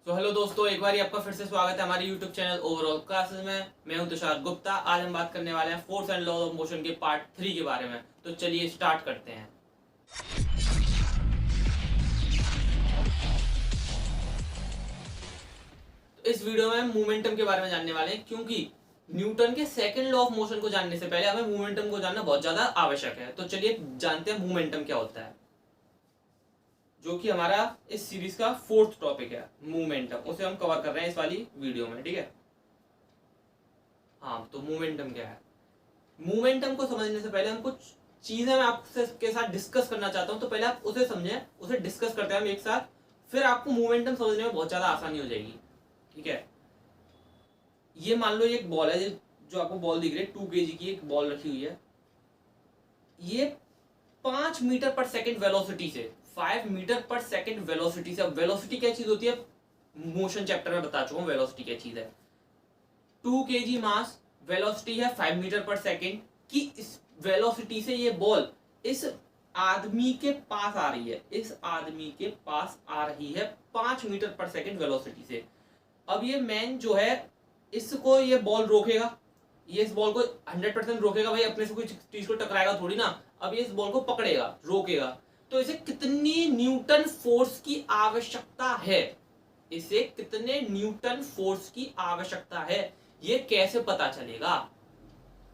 Hello दोस्तों, एक बार आपका फिर से स्वागत है हमारे यूट्यूब चैनल ओवरऑल क्लासेस में। मैं हूं तुषार गुप्ता। आज हम बात करने वाले हैं force and law of motion के पार्ट 3 के बारे में। तो चलिए स्टार्ट करते हैं। तो इस वीडियो में हम मोमेंटम के बारे में जानने वाले हैं, क्योंकि न्यूटन के सेकंड लॉ ऑफ मोशन को जानने से पहले हमें मोमेंटम को जानना बहुत ज्यादा आवश्यक है। तो चलिए जानते हैं मोमेंटम क्या होता है, जो कि हमारा इस सीरीज का फोर्थ टॉपिक है। मोमेंटम उसे हम कवर कर रहे हैं इस वाली वीडियो में, ठीक है। हाँ, तो मोमेंटम क्या है? मोमेंटम को समझने से पहले हम कुछ चीजें मैं आपसे के साथ डिस्कस करना चाहता हूं। तो पहले आप उसे समझें, उसे डिस्कस करते हैं हम एक साथ, फिर आपको मोमेंटम समझने में बहुत ज्यादा आसानी हो जाएगी, ठीक है। ये मान लो ये एक बॉल है, जो आपको बॉल दिख रही है 2 kg की एक बॉल रखी हुई है। ये 5 मीटर पर सेकेंड वेलोसिटी से 5 मीटर पर सेकेंड वेलोसिटी से। अब वेलोसिटी क्या चीज होती है, मोशन चैप्टर में बता चुका हूं वेलोसिटी क्या चीज है। 2 kg मास, वेलोसिटी है 5 मीटर पर सेकेंड की। इस वेलोसिटी से ये बॉल इस आदमी के पास आ रही है, इस आदमी के पास आ रही है 5 मीटर पर सेकेंड वेलोसिटी से। अब ये मैन जो है, इसको ये बॉल रोकेगा, ये इस बॉल को 100% रोकेगा। भाई अपने से कोई चीज को टकराएगा थोड़ी ना। अब ये इस बॉल को पकड़ेगा, रोकेगा, तो इसे कितनी न्यूटन फोर्स की आवश्यकता है, इसे कितने न्यूटन फोर्स की आवश्यकता है, ये कैसे पता चलेगा?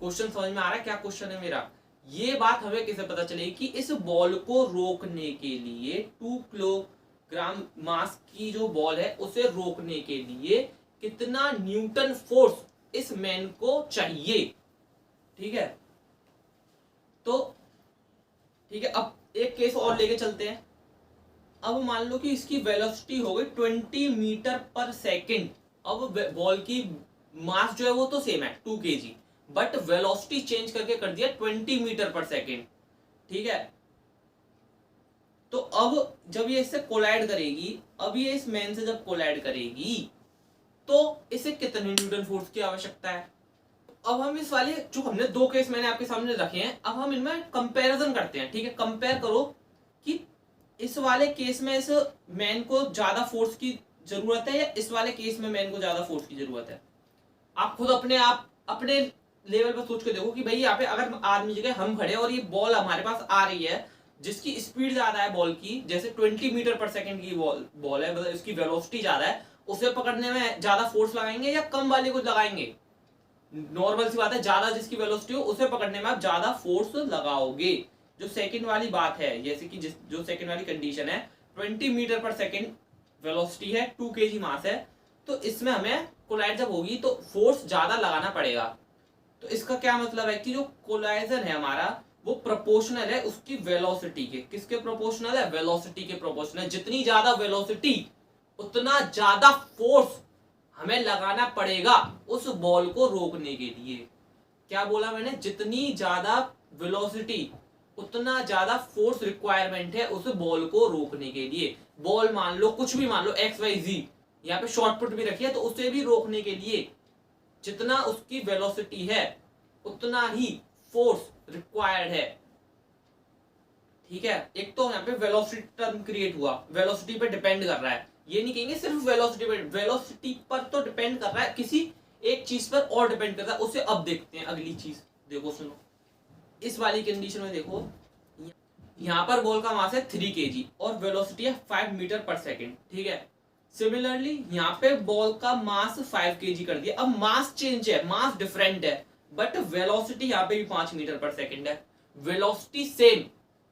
क्वेश्चन समझ में आ रहा है क्या क्वेश्चन है मेरा? ये बात हमें कैसे पता चलेगी कि इस बॉल को रोकने के लिए 2 किलोग्राम मास की जो बॉल है उसे रोकने के लिए कितना न्यूटन फोर्स इस मैन को चाहिए, ठीक है। तो ठीक है, अब एक केस और लेके चलते हैं। अब मान लो कि इसकी वेलोसिटी हो गई 20 मीटर पर सेकेंड। अब बॉल की मास जो है वो तो सेम है 2 kg, बट वेलोसिटी चेंज करके कर दिया 20 मीटर पर सेकेंड, ठीक है। तो अब जब ये इससे कोलाइड करेगी, अब ये इस मैन से जब कोलाइड करेगी तो इसे कितने न्यूटन फोर्स की आवश्यकता है? अब हम इस वाले, जो हमने 2 केस मैंने आपके सामने रखे हैं, अब हम इनमें कंपैरिजन करते हैं, ठीक है। कंपेयर करो कि इस वाले केस में इस मैन को ज्यादा फोर्स की जरूरत है या इस वाले केस में मैन को ज्यादा फोर्स की जरूरत है। आप खुद अपने लेवल पर सोच के देखो कि भाई यहाँ पे अगर आदमी जगह हम खड़े और ये बॉल हमारे पास आ रही है, जिसकी स्पीड ज्यादा है बॉल की, जैसे 20 मीटर पर सेकेंड की बॉल है, मतलब इसकी वेलोसिटी ज्यादा है, उसे पकड़ने में ज्यादा फोर्स लगाएंगे या कम वाले को लगाएंगे? नॉर्मल सी बात है, ज्यादा जिसकी वेलोसिटी हो उसे पकड़ने में आप ज्यादा फोर्स लगाओगे। जो सेकंड वाली बात है, जैसे कि जो सेकंड वाली कंडीशन है, 20 मीटर पर सेकंड वेलोसिटी है, 2 kg मास है, तो इसमें हमें कोलाइड जब होगी तो फोर्स ज्यादा लगाना पड़ेगा। तो इसका क्या मतलब है कि जो कोलाइजन है हमारा, वो प्रोपोर्शनल है उसकी वेलोसिटी के। किसके प्रोपोर्शनल है? वेलोसिटी के प्रोपोर्शनल। जितनी ज्यादा वेलोसिटी उतना ज्यादा फोर्स हमें लगाना पड़ेगा उस बॉल को रोकने के लिए। क्या बोला मैंने? जितनी ज्यादा वेलोसिटी उतना ज्यादा फोर्स रिक्वायरमेंट है उस बॉल को रोकने के लिए। बॉल मान लो कुछ भी, मान लो XYZ, यहाँ पे शॉर्टपुट भी रखी है, तो उसे भी रोकने के लिए जितना उसकी वेलोसिटी है उतना ही फोर्स रिक्वायर्ड है, ठीक है। एक तो यहाँ पे वेलोसिटी टर्म क्रिएट हुआ, वेलोसिटी पे डिपेंड कर रहा है। ये नहीं कहेंगे सिर्फ वेलोसिटी पे, वेलोसिटी पर तो डिपेंड कर रहा है, किसी एक चीज पर और डिपेंड करता है। उसे अब देखते हैं अगली चीज। देखो सुनो, इस वाली कंडीशन में देखो, यहाँ पर बॉल का मास है 3 kg और वेलोसिटी है 5 मीटर पर सेकेंड, ठीक है। सिमिलरली यहाँ पे बॉल का मास 5 kg कर दिया। अब मास चेंज है, मास डिफरेंट है, बट वेलोसिटी यहाँ पे भी 5 मीटर पर सेकेंड है। वेलोसिटी सेम,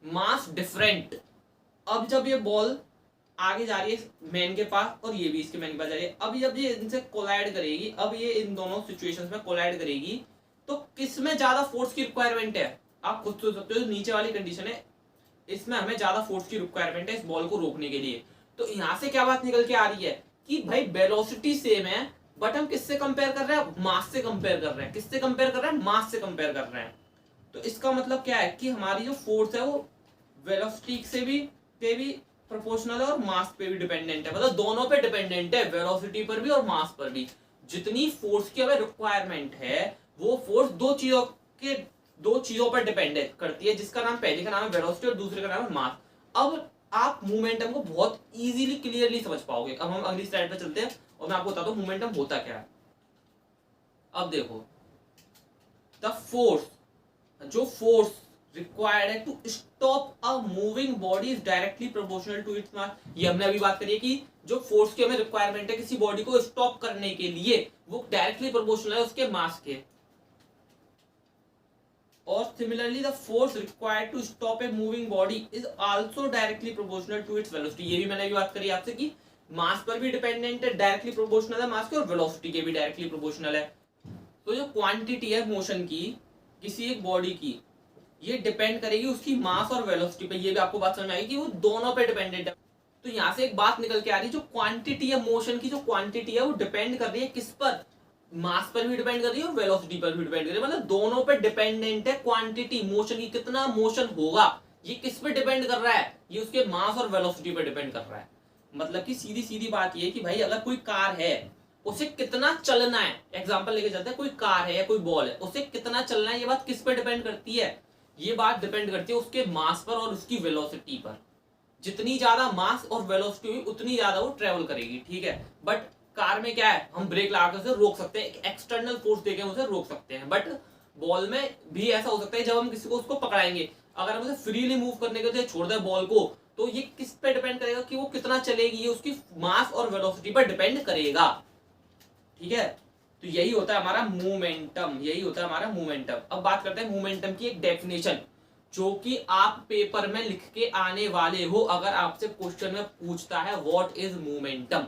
मास डिफरेंट। अब जब ये बॉल आगे जा रही है मैन के पास और ये भी इसके मैन के पास जा रही है, अब जब ये इनसे कोलाइड करेगी, अब ये इन दोनों सिचुएशंस में कोलाइड करेगी, तो किसमें ज्यादा फोर्स की रिक्वायरमेंट है? आप खुद सोच सकते हो, नीचे वाली कंडीशन है, इसमें हमें ज्यादा फोर्स की रिक्वायरमेंट है इस बॉल को रोकने के लिए। तो यहां से क्या बात निकल के आ रही है कि भाई वेलोसिटी सेम है, बट हम किससे कंपेयर कर रहे हैं? मास से कंपेयर कर रहे हैं। किससे कंपेयर कर रहे हैं? मास से कंपेयर कर रहे हैं। तो इसका मतलब क्या है कि हमारी जो फोर्स है वो वेलोसिटी से भी प्रोपोर्शनल है और मास पे भी डिपेंडेंट है, मतलब दोनों पे डिपेंडेंट है, वेलोसिटी पर भी और मास पर भी। जितनी फोर्स की हमें रिक्वायरमेंट है वो फोर्स दो चीजों पर डिपेंड करती है, जिसका नाम, पहले का नाम है वेलोसिटी और दूसरे का नाम है मास। अब आप मोमेंटम को बहुत इजीली क्लियरली समझ पाओगे। अब हम अगली स्लाइड पे चलते हैं और मैं आपको बताता हूँ मोमेंटम होता क्या है। अब देखो, द फोर्स, जो फोर्स रिक्वायर्ड है to stop a moving body is directly proportional to its mass. ये हमने अभी बात करी है कि जो फोर्स की हमें रिक्वायरमेंट है किसी बॉडी को स्टॉप करने के लिए, वो डायरेक्टली प्रोपोर्शनल है उसके मास के। और similarly the force required to stop a moving body is also directly proportional to its velocity. ये भी मैंने अभी बात करी आपसे कि मास पर भी डिपेंडेंट है, डायरेक्टली प्रोपोर्शनल है मास के, और वेलोसिटी के भी डायरेक्टली प्रोपोर्शनल है। तो जो क्वांटिटी है मोशन की किसी एक बॉडी की, ये डिपेंड करेगी उसकी मास और वेलोसिटी पे। ये भी आपको बात समझ में आएगी कि वो दोनों पे डिपेंडेंट है। तो यहाँ से एक बात निकल के आ रही है, जो क्वांटिटी है मोशन की, जो क्वांटिटी है वो डिपेंड कर रही है किस पर, मास पर भी डिपेंड कर रही है और वेलोसिटी पर भी डिपेंड कर रही है। मतलब दोनों पे डिपेंडेंट है क्वांटिटी मोशन की, कितना मोशन होगा ये किस पे डिपेंड कर रहा है, ये उसके मास और वेलोसिटी पे डिपेंड कर रहा है। मतलब कि सीधी सीधी बात ये कि भाई अगर कोई कार है उसे कितना चलना है, एग्जांपल लेके चलते हैं, कोई कार है या कोई बॉल है उसे कितना चलना है, ये बात किस पे डिपेंड करती है, ये बात डिपेंड करती है उसके मास पर और उसकी वेलोसिटी पर। जितनी ज्यादा मास और वेलोसिटी हुई उतनी ज्यादा वो ट्रेवल करेगी, ठीक है। बट कार में क्या है, हम ब्रेक लगाकर उसे रोक सकते हैं, एक एक्सटर्नल फोर्स देके उसे रोक सकते हैं। बट बॉल में भी ऐसा हो सकता है, जब हम किसी को उसको पकड़ाएंगे, अगर हम उसे फ्रीली मूव करने के लिए छोड़ दें बॉल को, तो ये किस पे डिपेंड करेगा कि वो कितना चलेगी, ये उसकी मास और वेलोसिटी पर डिपेंड करेगा, ठीक है। तो यही होता है हमारा मोमेंटम, यही होता है हमारा मोमेंटम। अब बात करते हैं मोमेंटम की एक डेफिनेशन, जो कि आप पेपर में लिख के आने वाले हो। अगर आपसे क्वेश्चन में पूछता है what is momentum,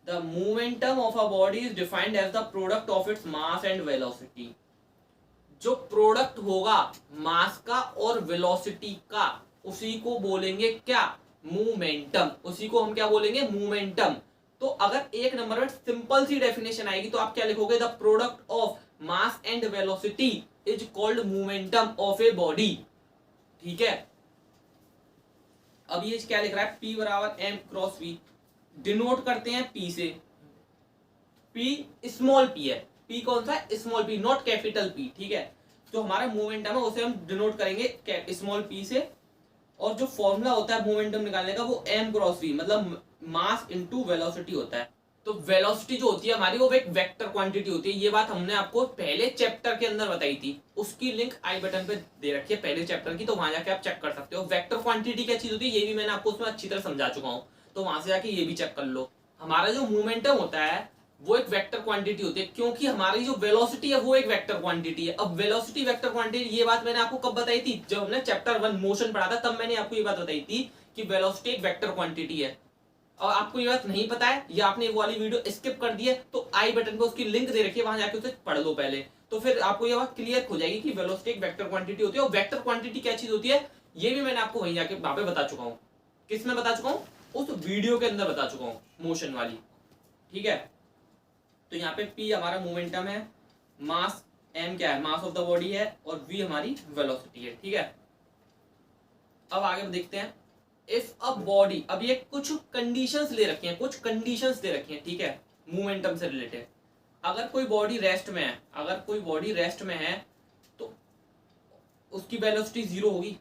the momentum of a body is defined as the product of its mass and velocity. जो प्रोडक्ट होगा मास का और वेलोसिटी का, उसी को बोलेंगे क्या, मोमेंटम। उसी को हम क्या बोलेंगे, मोमेंटम। तो अगर एक नंबर में सिंपल सी डेफिनेशन आएगी तो आप क्या लिखोगे, the product of mass and velocity is called momentum of a body, ठीक है। अब ये क्या लिख रहा है, P बराबर m क्रॉस v, डिनोट करते हैं P से। P स्मॉल p है, P कौन सा है, small p, not capital P, ठीक है। तो हमारा मोमेंटम है उसे हम डिनोट करेंगे स्मॉल p से। और जो फॉर्मूला होता है मोमेंटम निकालने का वो m क्रॉस v, मतलब मास इनटू वेलोसिटी होता है। तो वेलोसिटी जो होती है हमारी वो एक वेक्टर क्वांटिटी होती है। ये बात हमने आपको पहले चैप्टर के अंदर बताई थी, उसकी लिंक आई बटन पे दे रखी है पहले चैप्टर की, तो वहां जाके आप चेक कर सकते हो। वेक्टर क्वांटिटी क्या चीज होती है ये भी मैंने आपको उसमें अच्छी तरह समझा चुका हूँ, तो वहां से जाके ये भी चेक कर लो। हमारा जो मोमेंटम होता है वो एक वेक्टर क्वांटिटी होती है, क्योंकि हमारी जो वेलोसिटी है वो एक वेक्टर क्वांटिटी है। अब वेलोसिटी वेक्टर क्वांटिटी, ये बात मैंने आपको कब बताई थी, जब हमने चैप्टर 1 मोशन पढ़ा था, तब मैंने आपको ये बात बताई थी कि वेलोसिटी एक वेक्टर क्वांटिटी है। और आपको ये बात नहीं पता है या आपने वो वाली वीडियो स्किप कर दी है, तो आई बटन पे उसकी लिंक दे रखी है, वहां जाके उसे पढ़ लो पहले, तो फिर आपको ये बात क्लियर हो जाएगी कि वेलोसिटी एक वेक्टर क्वांटिटी होती है। और वेक्टर क्वांटिटी क्या चीज होती है ये भी मैंने आपको वहीं जाके वहां पे बता चुका हूँ। किस में बता चुका हूँ, उस वीडियो के अंदर बता चुका हूँ, मोशन वाली, ठीक है। तो यहाँ पे P हमारा मोमेंटम है, मास M क्या है, मास ऑफ द बॉडी है, और V हमारी वेलोसिटी है, ठीक है। अब आगे देखते हैं, इफ अ बॉडी, अब ये कुछ कंडीशंस ले रखी हैं, कुछ कंडीशंस दे रखी हैं, ठीक है, मोमेंटम से रिलेटेड। अगर कोई बॉडी रेस्ट में है, अगर कोई बॉडी रेस्ट में है तो उसकी वेलोसिटी जीरो होगी,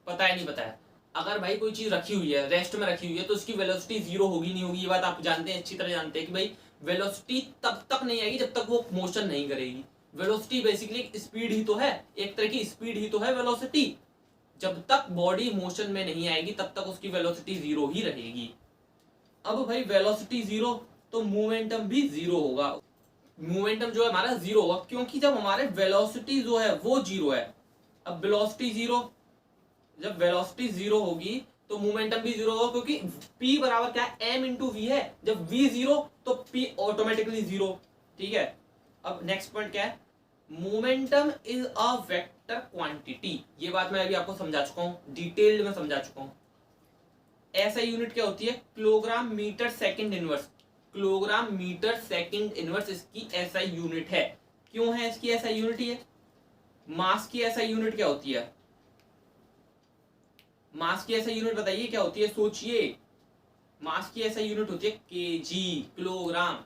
पता है नहीं पता है। अगर भाई कोई चीज रखी हुई है, रेस्ट में रखी हुई है, तो उसकी वेलोसिटी जीरो होगी नहीं होगी, ये बात आप जानते हैं, अच्छी तरह जानते हैं कि भाई वेलोसिटी तब तक नहीं आएगी जब तक वो मोशन नहीं करेगी। वेलोसिटी बेसिकली स्पीड ही तो है, एक तरह की स्पीड ही तो है वेलोसिटी। जब तक बॉडी मोशन में नहीं आएगी तब तक उसकी वेलोसिटी जीरो ही रहेगी। अब भाई वेलोसिटी जीरो तो मोमेंटम भी जीरो होगा, मोमेंटम जो है हमारा जीरो होगा, क्योंकि जब हमारे वेलोसिटी जो है वो जीरो है। अब वेलोसिटी जीरो, जब वेलोसिटी जीरो होगी तो मोमेंटम भी जीरो होगा, क्योंकि P बराबर क्या है, m इंटू वी है। जब V जीरो तो P ऑटोमेटिकली जीरो, ठीक है। अब नेक्स्ट पॉइंट क्या है, momentum is a vector quantity. ये बात मैं अभी आपको समझा चुका हूं, डिटेल्ड में समझा चुका हूं। ऐसा यूनिट क्या होती है, kilogram metre second inverse, kilogram metre second inverse इसकी ऐसा यूनिट है। क्यों है इसकी ऐसा यूनिट, है मास की ऐसा यूनिट क्या होती है, मास की ऐसा यूनिट बताइए क्या होती है, सोचिए। मास की ऐसा यूनिट होती है केजी, किलोग्राम।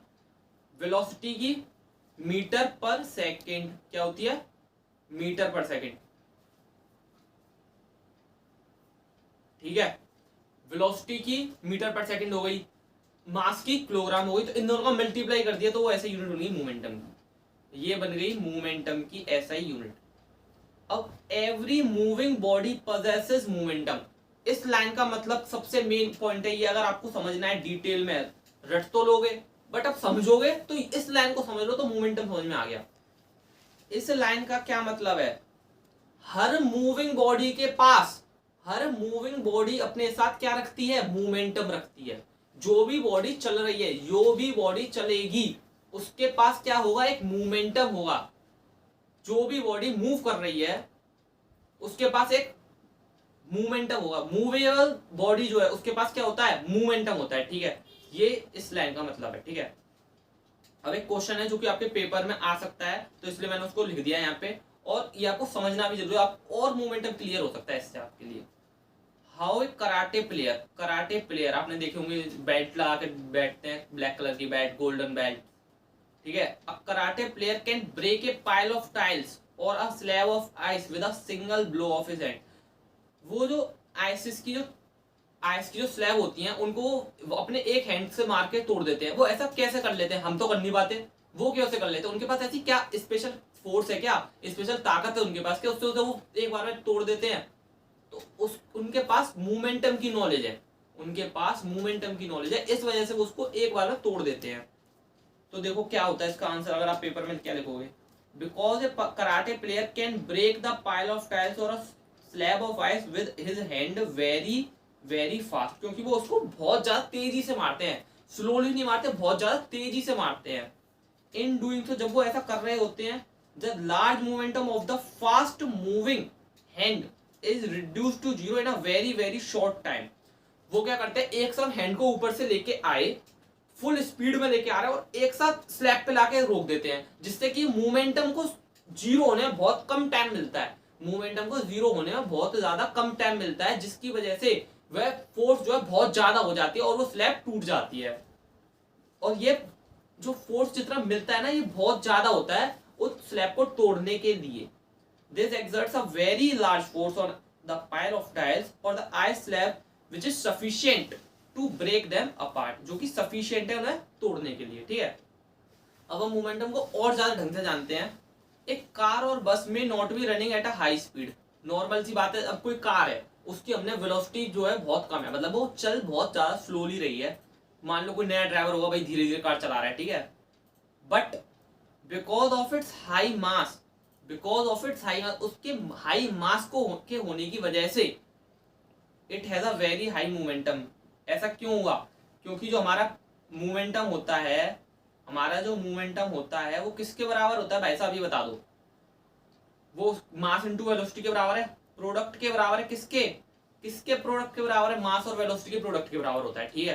वेलोसिटी की मीटर पर सेकंड क्या होती है, मीटर पर सेकंड। ठीक है, वेलोसिटी की मीटर पर सेकंड हो गई, मास की किलोग्राम हो गई, तो इन दोनों का मल्टीप्लाई कर दिया तो वो ऐसे यूनिट बन गई मोमेंटम की। ये बन गई मोमेंटम की ऐसा ही यूनिट। अब every moving body possesses momentum, इस लाइन का मतलब सबसे मेन पॉइंट है ये, अगर आपको समझना है डिटेल में रट तो लोगे, बट अब समझोगे तो इस लाइन को समझ लो तो मोमेंटम समझ में आ गया। इस लाइन का क्या मतलब है, हर मूविंग बॉडी के पास, हर मूविंग बॉडी अपने साथ क्या रखती है, मोमेंटम रखती है। जो भी बॉडी चल रही है, जो भी बॉडी चलेगी, उसके पास क्या होगा, एक मोमेंटम होगा। जो भी बॉडी मूव कर रही है उसके पास एक मोमेंटम होगा। मूवेबल बॉडी जो है उसके पास क्या होता है, मोमेंटम होता है। ठीक है, ये इस लाइन का मतलब है। ठीक है, अब एक क्वेश्चन है जो कि आपके पेपर में आ सकता है, तो इसलिए मैंने उसको लिख दिया यहाँ पे, और ये आपको समझना भी जरूरी है, आप और मोमेंटम क्लियर हो सकता है इससे आपके लिए। हाउ ए कराटे प्लेयर आपने देखे होंगे, बेल्ट लगा के बैठते हैं, ब्लैक कलर की बेल्ट, गोल्डन बेल्ट। ठीक है, a karate player can break a pile of tiles और a slab of ice with a single blow of his hand. वो जो आइस की जो स्लैब होती हैं उनको वो अपने एक हैंड से मार के तोड़ देते हैं। वो ऐसा कैसे कर लेते हैं, हम तो कर नहीं पाते, वो कैसे कर लेते हैं? उनके पास ऐसी क्या स्पेशल फोर्स है, क्या स्पेशल ताकत है उनके पास, क्या उससे वो एक बार में तोड़ देते हैं? तो उनके पास मोमेंटम की नॉलेज है, उनके पास मोमेंटम की नॉलेज है, इस वजह से वो उसको एक बार में तोड़ देते हैं। तो देखो क्या होता है इसका आंसर, अगर आप पेपर में क्या लिखोगे, because a karate player can break the pile of tiles और a slab of ice with his hand very very fast, क्योंकि वो उसको बहुत ज्यादा तेजी से मारते हैं, स्लोली नहीं मारते, बहुत ज्यादा तेजी से मारते हैं। इन डूइंग सो, जब वो ऐसा कर रहे होते हैं, the large momentum of the fast moving hand is reduce to zero in a very very short time. वो क्या करते हैं, एक साथ हैंड को ऊपर से लेके आए, फुल स्पीड में लेके आ रहे हैं और एक साथ स्लैब पे लाके रोक देते हैं, जिससे कि मोमेंटम को जीरो होने में बहुत कम टाइम मिलता है, मोमेंटम को जीरो होने में बहुत ज्यादा कम टाइम मिलता है, जिसकी वजह से वह फोर्स जो है बहुत ज्यादा हो जाती है और वो स्लैब टूट जाती है। और ये जो फोर्स जितना मिलता है ना, ये बहुत ज्यादा होता है उस स्लैब को तोड़ने के लिए। This exerts a very large force on the pile of tiles और the ice slab which is sufficient to break them apart, जो कि सफिशिएंट है उन्हें तोड़ने के लिए। ठीक है, अब हम मोमेंटम को और ज्यादा ढंग से जानते हैं। एक कार और बस में not be running at a high speed, normal सी बात है। अब कोई कार है, उसकी हमने वेलोसिटी जो है बहुत कम है, मतलब वो चल बहुत ज्यादा स्लोली रही है। मान लो कोई नया ड्राइवर होगा, भाई धीरे धीरे कार चला रहा है, ठीक है, but because of its high मास, उसके हाई मास के होने की वजह से it has a very high momentum. ऐसा क्यों हुआ? क्योंकि जो हमारा मोमेंटम होता है, हमारा जो मोमेंटम होता है वो किसके बराबर होता है भाई साहब, ये बता दो। वो मास इंटू वेलोसिटी के बराबर है, प्रोडक्ट के बराबर है। किसके किसके प्रोडक्ट के बराबर है? मास और वेलोसिटी के प्रोडक्ट के बराबर होता है। ठीक है,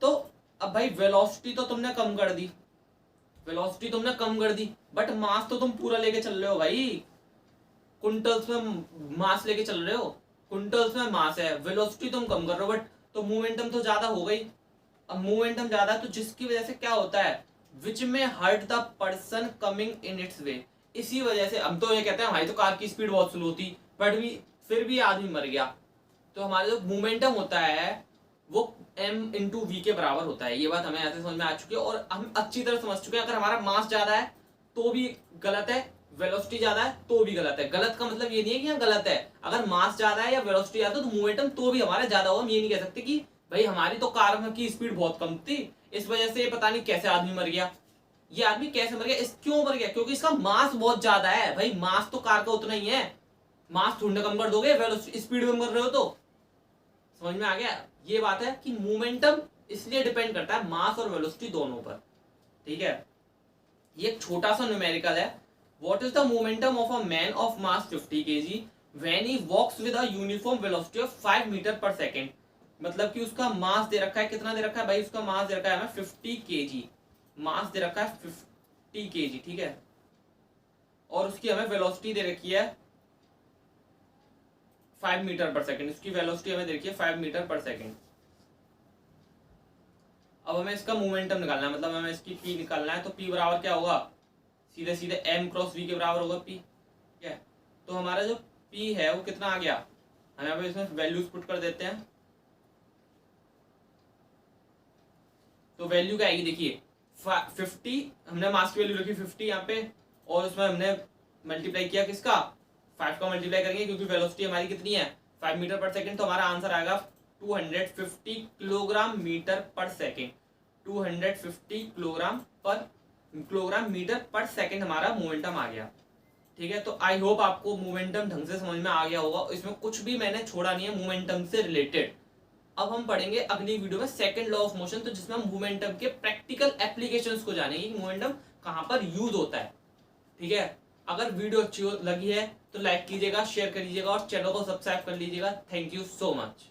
तो अब भाई वेलोसिटी तो तुमने कम कर दी, वेलोसिटी तुमने कम कर दी, बट मास तो तुम पूरा लेके चल रहे हो भाई, क्विंटल्स में मास लेके चल रहे हो, क्विंटल्स में मास है, वेलोसिटी तुम कम कर रहे हो, बट तो मोमेंटम तो ज्यादा हो गई। अब मोमेंटम ज्यादा है तो जिसकी वजह से क्या होता है, विच में hurt the person coming in its way. इसी वजह से हम तो ये कहते हैं भाई तो कार की स्पीड बहुत स्लो थी, बट भी फिर भी आदमी मर गया। तो हमारा जो मोमेंटम होता है वो m इंटू वी के बराबर होता है। ये बात हमें ऐसे समझ में आ चुकी है और हम अच्छी तरह समझ चुके हैं। अगर हमारा मास ज्यादा है तो भी गलत है, वेलोसिटी ज्यादा है तो भी गलत है। गलत का मतलब ये नहीं है कि गलत है, अगर मास ज्यादा है या वेलोसिटी ज्यादा है तो मोमेंटम तो भी हमारा ज्यादा होगा। हम ये नहीं कह सकते कि भाई हमारी तो कार की स्पीड बहुत कम थी, इस वजह से पता नहीं कैसे आदमी मर गया। ये आदमी कैसे मर गया, इस क्यों मर गया? क्योंकि इसका मास बहुत ज्यादा है। भाई मास तो कार का उतना ही है, मास थोड़ा कम कर दोगे, स्पीड कम कर रहे हो तो। समझ में आ गया? ये बात है कि मोमेंटम इसलिए डिपेंड करता है मास और वेलोसिटी दोनों पर। ठीक है, ये एक छोटा सा न्यूमेरिकल है। What is the momentum of a man of mass 50 kg when he walks with a uniform velocity of 5 metre per second. मतलब कि उसका मास दे रखा है, कितना दे रखा है भाई? उसका मास दे रखा है हमें 50 kg, मास दे रखा है 50 kg। ठीक है, और उसकी हमें वेलोसिटी दे रखी है 5 मीटर पर सेकेंड। इसकी वेलोसिटी हमें दे रखी है 5 मीटर पर सेकेंड। अब हमें इसका मोमेंटम निकालना है, मतलब हमें इसकी पी निकालना है। तो पी बराबर क्या होगा? सीधे सीधे m क्रॉस v के बराबर होगा पी। ठीक है, तो हमारा जो पी है वो कितना आ गया? हम यहाँ पे इसमें वैल्यूज पुट कर देते हैं। तो वैल्यू क्या आएगी देखिए 50, हमने मास की वैल्यू रखी 50 यहाँ पे, और उसमें हमने मल्टीप्लाई किया किसका 5 का मल्टीप्लाई करेंगे, क्योंकि वेलोसिटी हमारी कितनी है 5 मीटर पर सेकेंड, तो हमारा आंसर आएगा 250 kilogram metre per second. 250 kilogram metre per second हमारा मोमेंटम आ गया। ठीक है, तो आई होप आपको मोमेंटम ढंग से समझ में आ गया होगा। इसमें कुछ भी मैंने छोड़ा नहीं है मोमेंटम से रिलेटेड। अब हम पढ़ेंगे अगली वीडियो में सेकंड लॉ ऑफ मोशन, तो जिसमें हम मोमेंटम के प्रैक्टिकल एप्लीकेशंस को जानेंगे कि मोमेंटम कहां पर यूज होता है। ठीक है, अगर वीडियो अच्छी लगी है तो लाइक कीजिएगा, शेयर करिएगा और चैनल को सब्सक्राइब कर लीजिएगा। Thank you so much.